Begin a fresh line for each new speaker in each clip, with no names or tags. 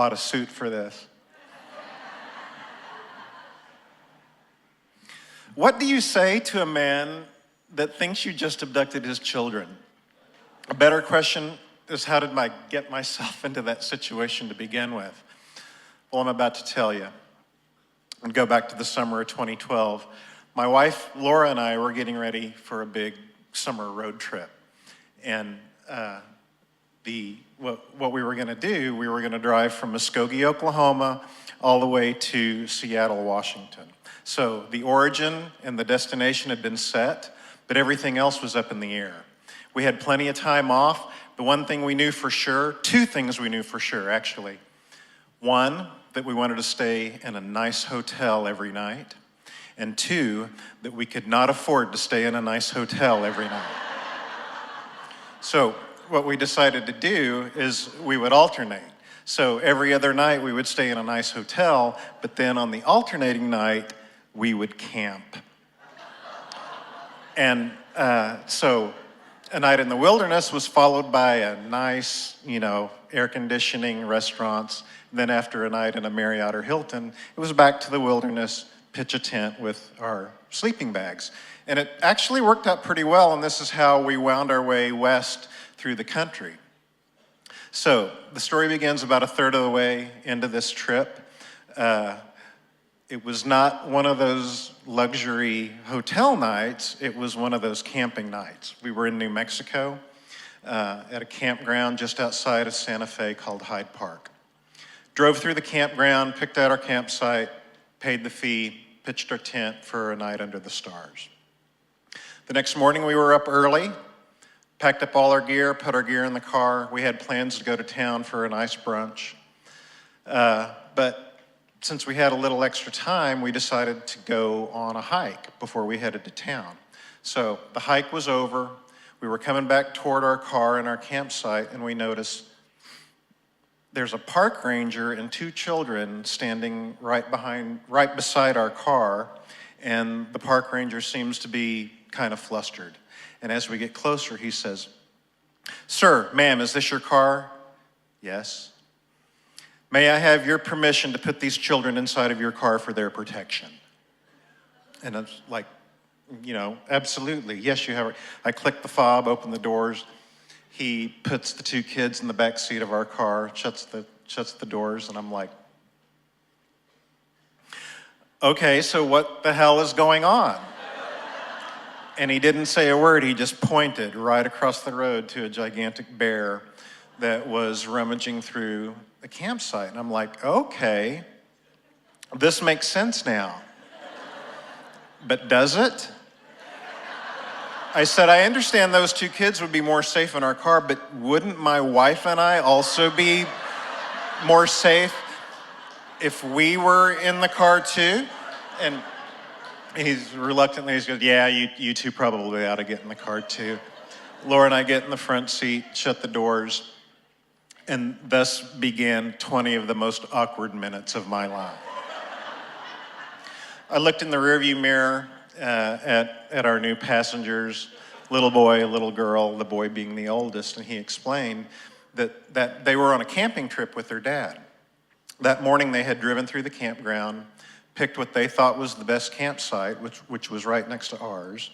bought a suit for this. What do you say to a man that thinks you just abducted his children? A better question is, how did I get myself into that situation to begin with? Well, I'm about to tell you. And go back to the summer of 2012. My wife, Laura, and I were getting ready for a big summer road trip. And what we were gonna do, we were gonna drive from Muskogee, Oklahoma, all the way to Seattle, Washington. So the origin and the destination had been set, but everything else was up in the air. We had plenty of time off. The one thing we knew for sure, two things we knew for sure, actually. One, that we wanted to stay in a nice hotel every night. And two, that we could not afford to stay in a nice hotel every night. So what we decided to do is we would alternate. So every other night we would stay in a nice hotel, but then on the alternating night, we would camp. And so a night in the wilderness was followed by a nice, air conditioning, restaurants. And then after a night in a Marriott or Hilton, it was back to the wilderness, pitch a tent with our sleeping bags. And it actually worked out pretty well, and this is how we wound our way west through the country. So the story begins about a third of the way into this trip. It was not one of those luxury hotel nights, it was one of those camping nights. We were in New Mexico at a campground just outside of Santa Fe called Hyde Park. Drove through the campground, picked out our campsite, paid the fee, pitched our tent for a night under the stars. The next morning we were up early, packed up all our gear, put our gear in the car. We had plans to go to town for a nice brunch. But since we had a little extra time, we decided to go on a hike before we headed to town. So the hike was over. We were coming back toward our car and our campsite, and we noticed there's a park ranger and two children standing right beside our car, and the park ranger seems to be kind of flustered. And as we get closer, he says, "Sir, ma'am, is this your car?" "Yes." "May I have your permission to put these children inside of your car for their protection?" And I was like, absolutely, yes, you have it. I click the fob, open the doors. He puts the two kids in the back seat of our car, shuts the doors, and I'm like, okay, so what the hell is going on? And he didn't say a word, he just pointed right across the road to a gigantic bear that was rummaging through the campsite. And I'm like, okay, this makes sense now. But does it? I said, I understand those two kids would be more safe in our car, but wouldn't my wife and I also be more safe if we were in the car too? And he's reluctantly, he goes, yeah, you two probably ought to get in the car too. Laura and I get in the front seat, shut the doors, and thus began 20 of the most awkward minutes of my life. I looked in the rearview mirror at our new passengers, little boy, little girl, the boy being the oldest, and he explained that they were on a camping trip with their dad. That morning they had driven through the campground, picked what they thought was the best campsite, which was right next to ours.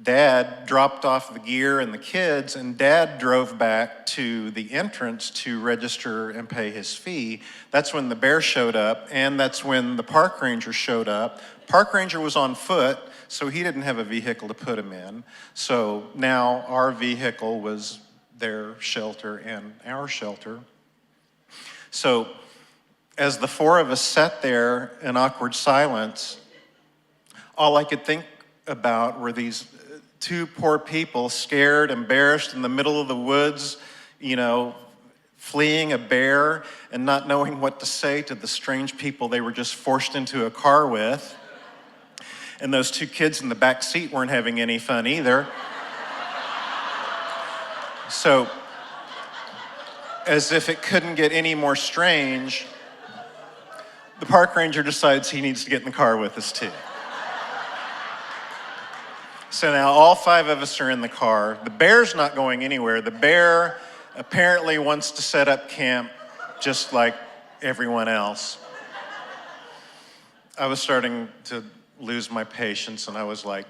Dad dropped off the gear and the kids, and Dad drove back to the entrance to register and pay his fee. That's when the bear showed up, and that's when the park ranger showed up. Park ranger was on foot, so he didn't have a vehicle to put him in. So now our vehicle was their shelter and our shelter. So as the four of us sat there in awkward silence, all I could think about were these two poor people, scared, embarrassed, in the middle of the woods, fleeing a bear and not knowing what to say to the strange people they were just forced into a car with. And those two kids in the back seat weren't having any fun either. So, as if it couldn't get any more strange, the park ranger decides he needs to get in the car with us too. So now all five of us are in the car. The bear's not going anywhere. The bear apparently wants to set up camp just like everyone else. I was starting to lose my patience, and I was like,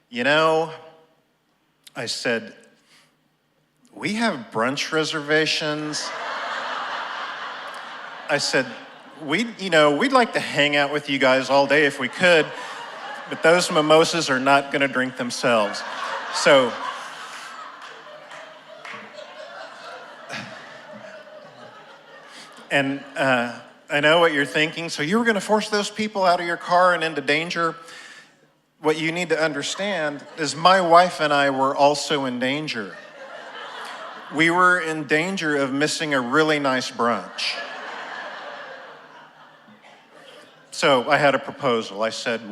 you know, I said, we have brunch reservations. I said, we'd like to hang out with you guys all day if we could, but those mimosas are not gonna drink themselves. So, and I know what you're thinking. So you were gonna force those people out of your car and into danger? What you need to understand is my wife and I were also in danger. We were in danger of missing a really nice brunch. So I had a proposal. I said,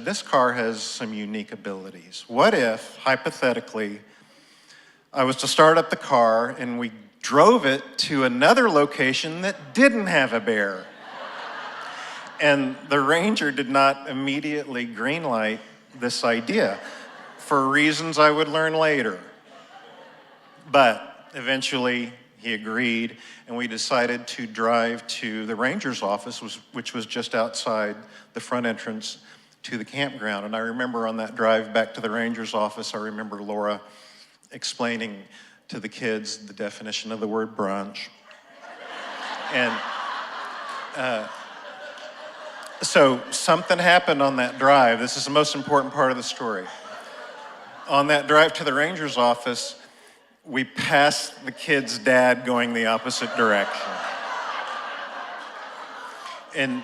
this car has some unique abilities. What if, hypothetically, I was to start up the car and we drove it to another location that didn't have a bear? And the ranger did not immediately greenlight this idea for reasons I would learn later. But eventually he agreed, and we decided to drive to the ranger's office, which was just outside the front entrance to the campground. And I remember on that drive back to the ranger's office, I remember Laura explaining to the kids the definition of the word brunch. And so something happened on that drive. This is the most important part of the story. On that drive to the ranger's office, we passed the kid's dad going the opposite direction. And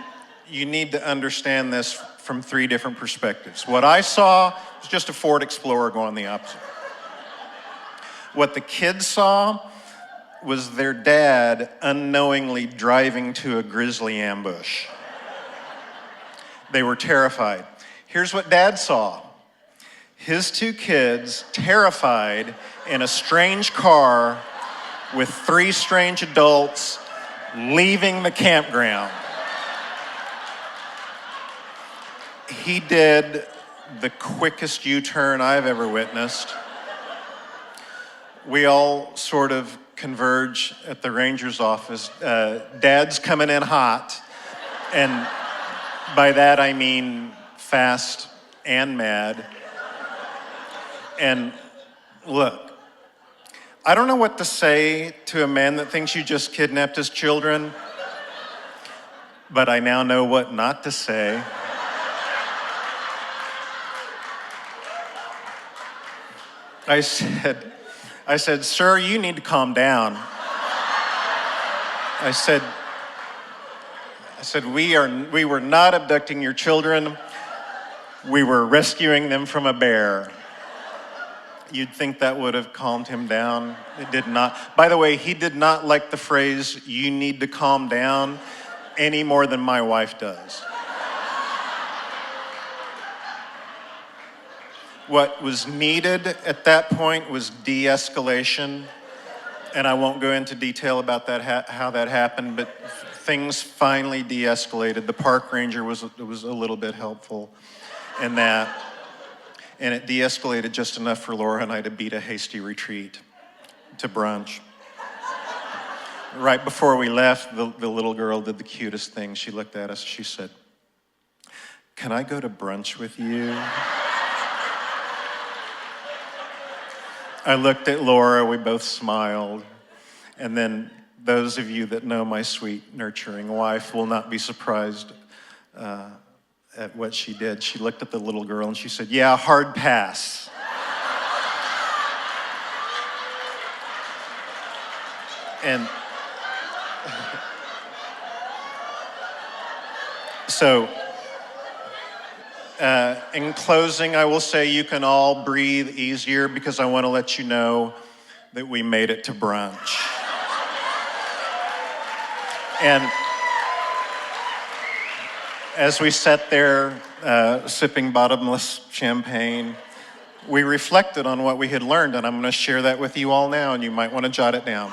you need to understand this from 3 different perspectives. What I saw was just a Ford Explorer going the opposite. What the kids saw was their dad unknowingly driving to a grizzly ambush. They were terrified. Here's what Dad saw. His 2 kids, terrified, in a strange car with 3 strange adults leaving the campground. He did the quickest U-turn I've ever witnessed. We all sort of converge at the ranger's office. Dad's coming in hot, and by that I mean fast and mad. And look, I don't know what to say to a man that thinks you just kidnapped his children, but I now know what not to say. I said, sir, you need to calm down. I said, we were not abducting your children. We were rescuing them from a bear. You'd think that would have calmed him down. It did not. By the way, he did not like the phrase, you need to calm down, any more than my wife does. What was needed at that point was de-escalation, and I won't go into detail about that, how that happened, but things finally de-escalated. The park ranger was a little bit helpful in that, and it de-escalated just enough for Laura and I to beat a hasty retreat to brunch. Right before we left, the little girl did the cutest thing. She looked at us, she said, "Can I go to brunch with you?" I looked at Laura, we both smiled, and then those of you that know my sweet, nurturing wife will not be surprised at what she did. She looked at the little girl and she said, "Yeah, hard pass." And so, in closing, I will say you can all breathe easier because I want to let you know that we made it to brunch. And as we sat there sipping bottomless champagne, we reflected on what we had learned, and I'm going to share that with you all now, and you might want to jot it down.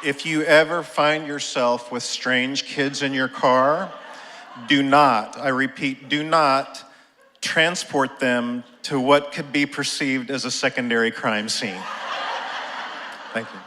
If you ever find yourself with strange kids in your car, do not, I repeat, do not transport them to what could be perceived as a secondary crime scene. Thank you.